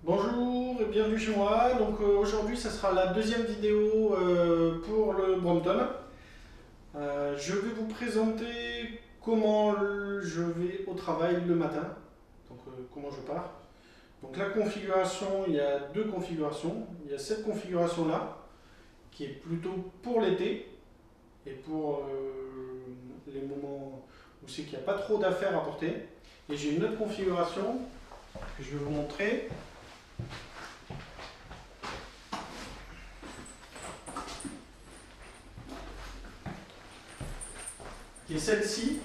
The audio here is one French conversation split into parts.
Bonjour et bienvenue chez moi. Donc aujourd'hui, ça sera la deuxième vidéo pour le Brompton. Je vais vous présenter comment je vais au travail le matin, donc comment je pars. Donc la configuration, il y a deux configurations. Il y a cette configuration-là qui est plutôt pour l'été et pour les moments où c'est qu'il n'y a pas trop d'affaires à porter. Et j'ai une autre configuration que je vais vous montrer. Qui est celle-ci,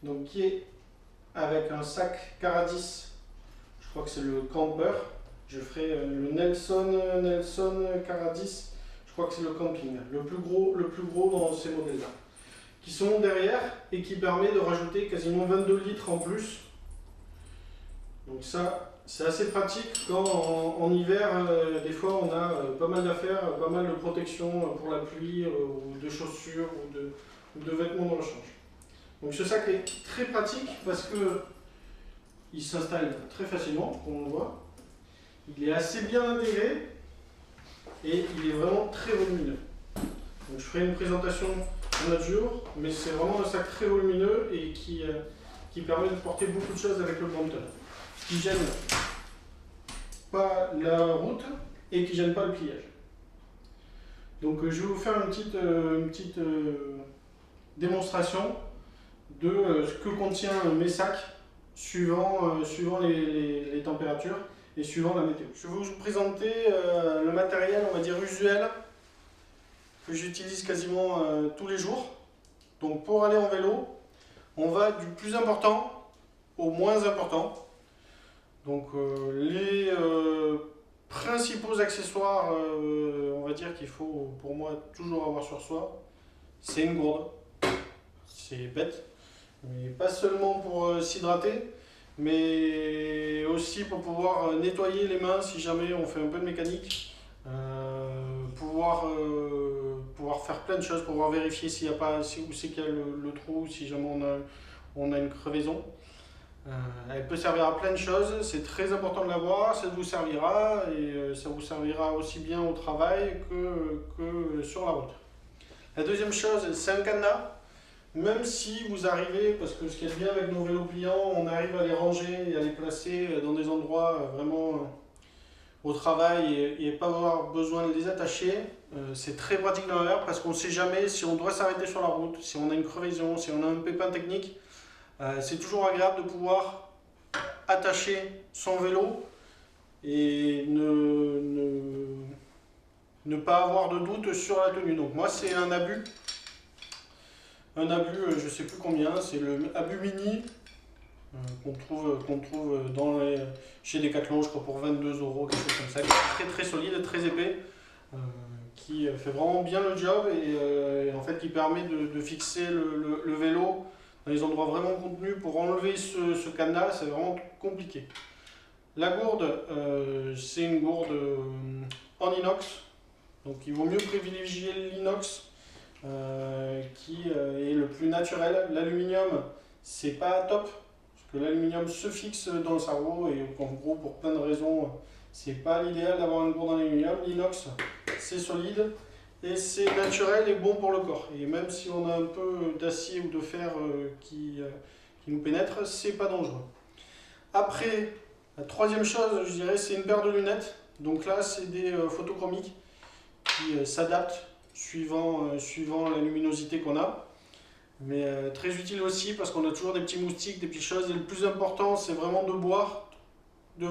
donc qui est avec un sac Caradis, je crois que c'est le camper, je ferai le Nelson Caradis, je crois que c'est le camping, le plus gros dans ces modèles-là, qui sont derrière et qui permet de rajouter quasiment 22 litres en plus. Donc ça, c'est assez pratique quand en hiver, des fois on a pas mal d'affaires, pas mal de protection pour la pluie, ou de chaussures, ou de vêtements de rechange. Donc ce sac est très pratique parce que il s'installe très facilement, comme on le voit. Il est assez bien intégré et il est vraiment très volumineux. Donc je ferai une présentation un autre jour, mais c'est vraiment un sac très volumineux et qui permet de porter beaucoup de choses avec le Brompton. Qui gêne pas la route et qui gêne pas le pliage. Donc je vais vous faire une petite démonstration de ce que contient mes sacs suivant les températures et suivant la météo. Je vais vous présenter le matériel, on va dire usuel, que j'utilise quasiment tous les jours. Donc pour aller en vélo, on va du plus important au moins important. Donc les principaux accessoires, on va dire qu'il faut pour moi toujours avoir sur soi, c'est une gourde. C'est bête, mais pas seulement pour s'hydrater, mais aussi pour pouvoir nettoyer les mains si jamais on fait un peu de mécanique, pouvoir faire plein de choses, pouvoir vérifier s'il n'y a pas, où c'est qu'il y a le trou, si jamais on a une crevaison. Elle peut servir à plein de choses, c'est très important de l'avoir, ça vous servira et ça vous servira aussi bien au travail que sur la route. La deuxième chose, c'est un cadenas. Même si vous arrivez, parce que ce qui est bien avec nos vélos pliants, on arrive à les ranger et à les placer dans des endroits vraiment au travail et pas avoir besoin de les attacher, c'est très pratique dans l'heure parce qu'on ne sait jamais si on doit s'arrêter sur la route, si on a une crevaison, si on a un pépin technique. C'est toujours agréable de pouvoir attacher son vélo et ne pas avoir de doute sur la tenue. Donc moi c'est un abus. Un abus, je ne sais plus combien, c'est le abus mini qu'on trouve chez Decathlon, je crois pour 22 €, quelque chose comme ça, qui est très très solide, très épais, qui fait vraiment bien le job et en fait qui permet de fixer le vélo dans les endroits vraiment contenus. Pour enlever ce cadenas, c'est vraiment compliqué. La gourde, c'est une gourde en inox, donc il vaut mieux privilégier l'inox. Qui est le plus naturel. L'aluminium, c'est pas top parce que l'aluminium se fixe dans le cerveau et en gros pour plein de raisons c'est pas l'idéal d'avoir une gourde en aluminium. L'inox, c'est solide et c'est naturel et bon pour le corps, et même si on a un peu d'acier ou de fer qui nous pénètre, c'est pas dangereux. Après, la troisième chose, je dirais, c'est une paire de lunettes. Donc là, c'est des photochromiques qui s'adaptent suivant la luminosité qu'on a, mais très utile aussi parce qu'on a toujours des petits moustiques, des petites choses, et le plus important c'est vraiment de voir et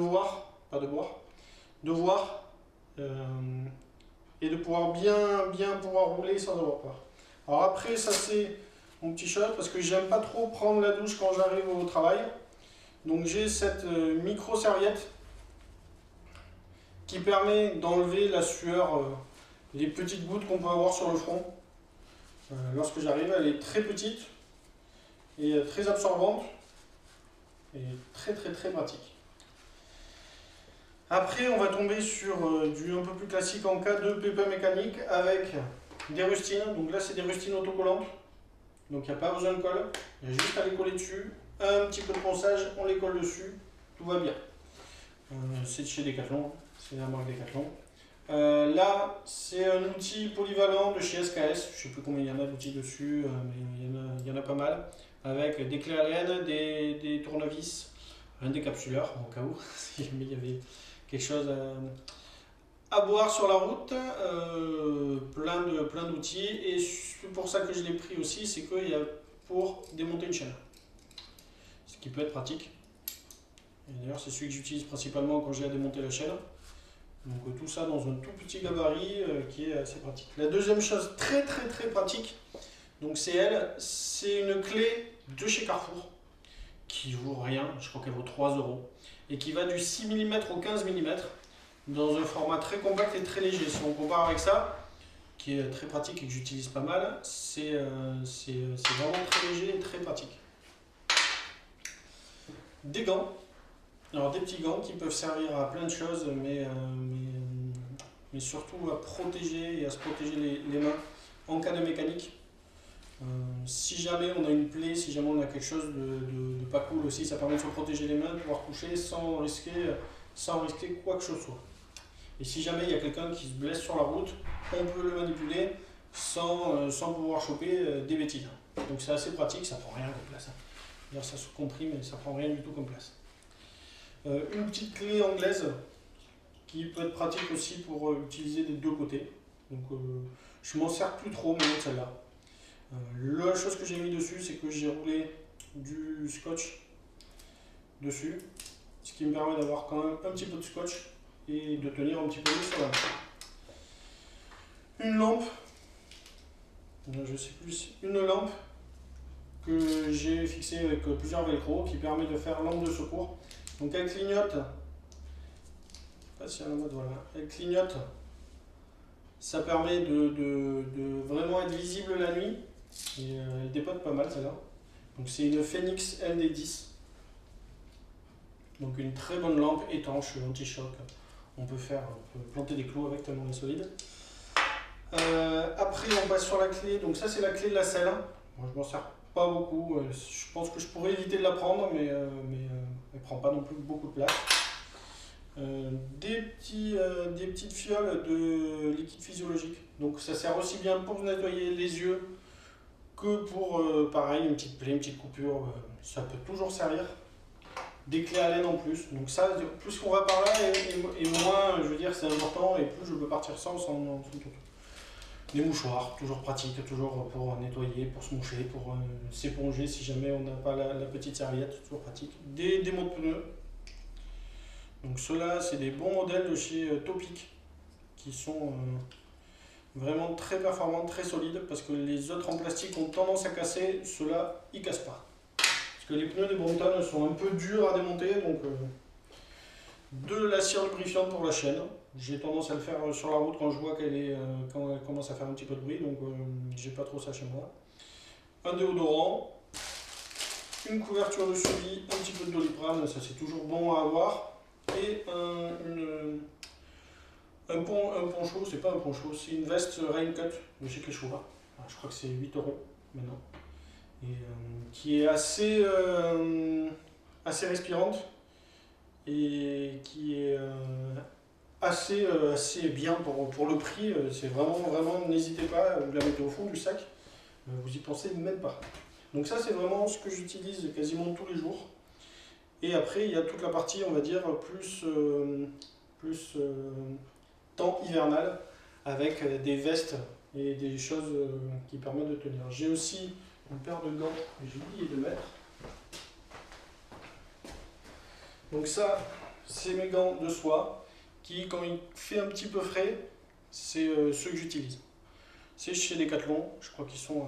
de pouvoir bien pouvoir rouler sans avoir peur. Alors après, ça c'est mon petit shot parce que j'aime pas trop prendre la douche quand j'arrive au travail, donc j'ai cette micro serviette qui permet d'enlever la sueur, les petites gouttes qu'on peut avoir sur le front. Lorsque j'arrive, elle est très petite et très absorbante et très pratique. Après, on va tomber sur du un peu plus classique en cas de pépin mécanique avec des rustines. Donc là, c'est des rustines autocollantes. Donc il n'y a pas besoin de colle, il y a juste à les coller dessus. Un petit peu de ponçage, on les colle dessus, tout va bien. C'est de chez Decathlon, c'est la marque Decathlon. Là, c'est un outil polyvalent de chez SKS. Je ne sais plus combien il y en a d'outils dessus, mais il y en a pas mal. Avec des clés Allen, des tournevis, un décapsuleur, au cas où, si jamais il y avait quelque chose à boire sur la route. Plein d'outils. Et c'est pour ça que je l'ai pris aussi, c'est qu'il y a pour démonter une chaîne. Ce qui peut être pratique. D'ailleurs, c'est celui que j'utilise principalement quand j'ai à démonter la chaîne. Donc tout ça dans un tout petit gabarit qui est assez pratique. La deuxième chose très pratique, donc c'est une clé de chez Carrefour qui vaut rien, je crois qu'elle vaut 3 € et qui va du 6 mm au 15 mm dans un format très compact et très léger. Si on compare avec ça, qui est très pratique et que j'utilise pas mal, c'est vraiment très léger et très pratique. Des gants. Alors des petits gants qui peuvent servir à plein de choses, mais surtout à protéger et à se protéger les mains en cas de mécanique. Si jamais on a une plaie, si jamais on a quelque chose de pas cool aussi, ça permet de se protéger les mains, de pouvoir coucher sans risquer quoi que ce soit. Et si jamais il y a quelqu'un qui se blesse sur la route, on peut le manipuler sans pouvoir choper des bêtises. Donc c'est assez pratique, ça prend rien comme place. D'ailleurs ça se comprime mais ça prend rien du tout comme place. Une petite clé anglaise qui peut être pratique aussi pour utiliser des deux côtés. Donc je m'en sers plus trop maintenant de celle-là. La chose que j'ai mis dessus, c'est que j'ai roulé du scotch dessus, ce qui me permet d'avoir quand même un petit peu de scotch et de tenir un petit peu mieux sur la main. Une lampe, je sais plus, une lampe que j'ai fixée avec plusieurs velcro qui permet de faire lampe de secours. Donc elle clignote, elle clignote, ça permet de vraiment être visible la nuit et elle dépote pas mal celle-là. Donc c'est une Phoenix LD10, donc une très bonne lampe étanche, anti-choc. On peut planter des clous avec tellement elle est solide. Après on passe sur la clé, donc ça c'est la clé de la selle. Moi je m'en sers pas beaucoup, je pense que je pourrais éviter de la prendre, mais elle prend pas non plus beaucoup de place. Des petites fioles de liquide physiologique, donc ça sert aussi bien pour nettoyer les yeux que pour pareil une petite plaie, une petite coupure, ça peut toujours servir. Des clés Allen en plus, donc ça plus on va par là et moins je veux dire c'est important et plus je peux partir sans tout. Des mouchoirs, toujours pratique, toujours pour nettoyer, pour se moucher, pour s'éponger si jamais on n'a pas la petite serviette, toujours pratique. Des mots de pneus. Donc ceux-là, c'est des bons modèles de chez Topic qui sont vraiment très performants, très solides parce que les autres en plastique ont tendance à casser, ceux-là, ils cassent pas. Parce que les pneus des Brompton sont un peu durs à démonter, donc de la cire lubrifiante pour la chaîne. J'ai tendance à le faire sur la route quand je vois quand elle commence à faire un petit peu de bruit, donc j'ai pas trop ça chez moi. Un déodorant, une couverture de suivi, un petit peu de Doliprane, ça c'est toujours bon à avoir, et un poncho, c'est pas un poncho, c'est une veste Raincut de chez Quechua. Je crois que c'est 8 € maintenant, et qui est assez respirante et qui est assez bien pour le prix. C'est vraiment, n'hésitez pas, vous la mettez au fond du sac, vous y pensez même pas. Donc ça c'est vraiment ce que j'utilise quasiment tous les jours. Et après il y a toute la partie on va dire plus temps hivernal avec des vestes et des choses qui permettent de tenir. J'ai aussi une paire de gants que j'ai oublié de mettre. Donc ça c'est mes gants de soie qui quand il fait un petit peu frais c'est ceux que j'utilise. C'est chez Decathlon, je crois qu'ils sont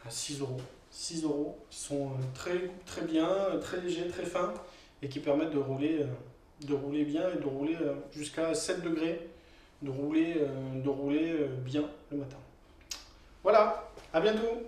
à 6 €. 6 €, qui sont très bien, très légers, très fins et qui permettent de rouler bien et de rouler jusqu'à 7 degrés, de rouler bien le matin. Voilà, à bientôt!